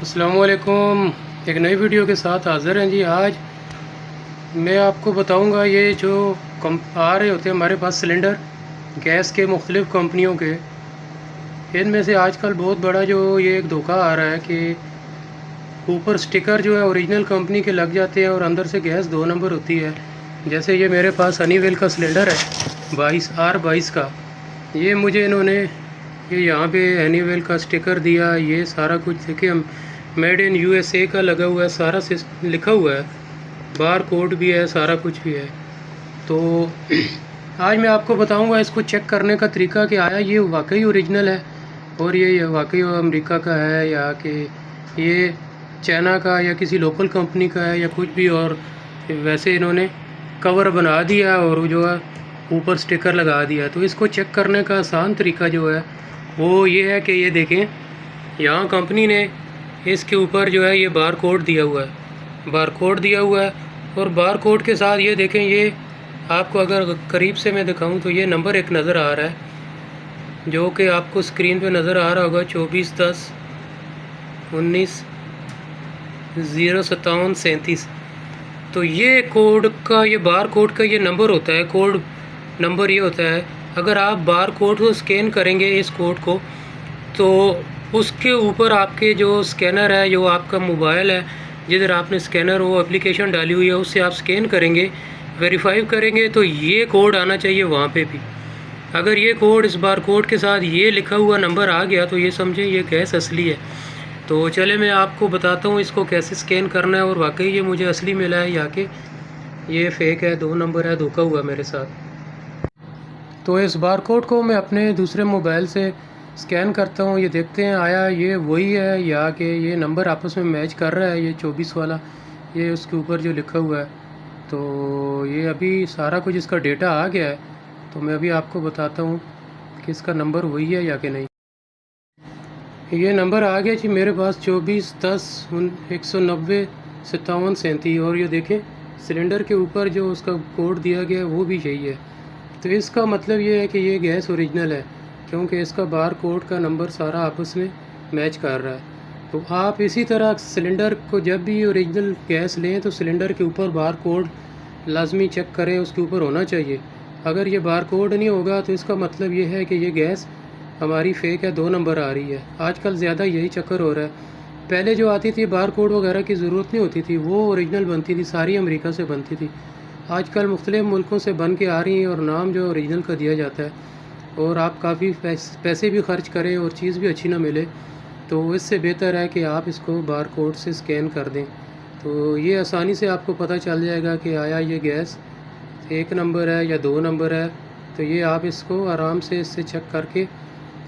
अस्सलाम वालेकुम। एक नई वीडियो के साथ हाज़िर हैं जी। आज मैं आपको बताऊंगा ये जो आ रहे होते हैं हमारे पास सिलेंडर गैस के मुख्तलिफ़ कंपनियों के, इनमें से आजकल बहुत बड़ा जो ये एक धोखा आ रहा है कि ऊपर स्टिकर जो है ओरिजिनल कंपनी के लग जाते हैं और अंदर से गैस 2 नंबर होती है। जैसे ये मेरे पास हनीवेल का सिलेंडर है 22R22 का। ये मुझे इन्होंने ये यहाँ पे हनीवेल का स्टिकर दिया, ये सारा कुछ देखिए मेड इन USA का लगा हुआ है, सारा लिखा हुआ है, बार कोड भी है, सारा कुछ भी है। तो आज मैं आपको बताऊंगा इसको चेक करने का तरीका कि आया ये वाकई ओरिजिनल है और ये वाकई अमेरिका का है या कि ये चाइना का या किसी लोकल कंपनी का है या कुछ भी। और वैसे इन्होंने कवर बना दिया और जो है ऊपर स्टिकर लगा दिया। तो इसको चेक करने का आसान तरीका जो है वो ये है कि ये देखें, यहाँ कंपनी ने इसके ऊपर जो है ये बार कोड दिया हुआ है, बार कोड दिया हुआ है। और बार कोड के साथ ये देखें, ये आपको अगर करीब से मैं दिखाऊं तो ये नंबर एक नज़र आ रहा है जो कि आपको स्क्रीन पे नज़र आ रहा होगा 24/10/19/05737। तो ये कोड का, ये बार कोड का ये नंबर होता है, कोड नंबर ये होता है। अगर आप बार कोड को स्कैन करेंगे इस कोड को, तो उसके ऊपर आपके जो स्कैनर है, जो आपका मोबाइल है जिधर आपने स्कैनर वो एप्लीकेशन डाली हुई है, उससे आप स्कैन करेंगे, वेरीफाई करेंगे तो ये कोड आना चाहिए वहाँ पे भी। अगर ये कोड, इस बार कोड के साथ ये लिखा हुआ नंबर आ गया तो ये समझें ये गैस असली है। तो चले मैं आपको बताता हूँ इसको कैसे स्कैन करना है और वाकई ये मुझे असली मिला है या कि ये फ़ेक है, 2 नंबर है, धोखा हुआ मेरे साथ। तो इस बार कोड को मैं अपने दूसरे मोबाइल से स्कैन करता हूँ, ये देखते हैं आया ये वही है या कि ये नंबर आपस में मैच कर रहा है। ये 24 वाला, ये उसके ऊपर जो लिखा हुआ है, तो ये अभी सारा कुछ इसका डेटा आ गया है। तो मैं अभी आपको बताता हूँ कि इसका नंबर वही है या कि नहीं। ये नंबर आ गया जी मेरे पास 24/10/190/5737। और ये देखें सिलेंडर के ऊपर जो उसका कोड दिया गया है वो भी यही है। तो इसका मतलब ये है कि ये गैस ओरिजिनल है क्योंकि इसका बार कोड का नंबर सारा आपस में मैच कर रहा है। तो आप इसी तरह सिलेंडर को जब भी ओरिजिनल गैस लें तो सिलेंडर के ऊपर बार कोड लाजमी चेक करें, उसके ऊपर होना चाहिए। अगर ये बार कोड नहीं होगा तो इसका मतलब ये है कि ये गैस हमारी फ़ेक है, 2 नंबर आ रही है। आजकल ज़्यादा यही चक्कर हो रहा है। पहले जो आती थी बार कोड वगैरह की ज़रूरत नहीं होती थी, वो ओरिजिनल बनती थी, सारी अमेरिका से बनती थी। आजकल मुख्तलिफ़ मुल्कों से बन के आ रही हैं और नाम जो ओरिजिनल का दिया जाता है और आप काफ़ी पैसे भी खर्च करें और चीज़ भी अच्छी ना मिले, तो इससे बेहतर है कि आप इसको बार कोड से स्कैन कर दें। तो ये आसानी से आपको पता चल जाएगा कि आया ये गैस 1 नंबर है या 2 नंबर है। तो ये आप इसको आराम से इससे चेक करके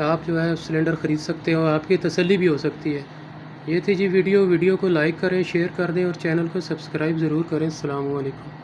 आप जो है सिलेंडर ख़रीद सकते हो, आपकी तसल्ली भी हो सकती है। ये थी जी वीडियो को लाइक करें, शेयर कर दें और चैनल को सब्सक्राइब ज़रूर करें। अस्सलाम वालेकुम।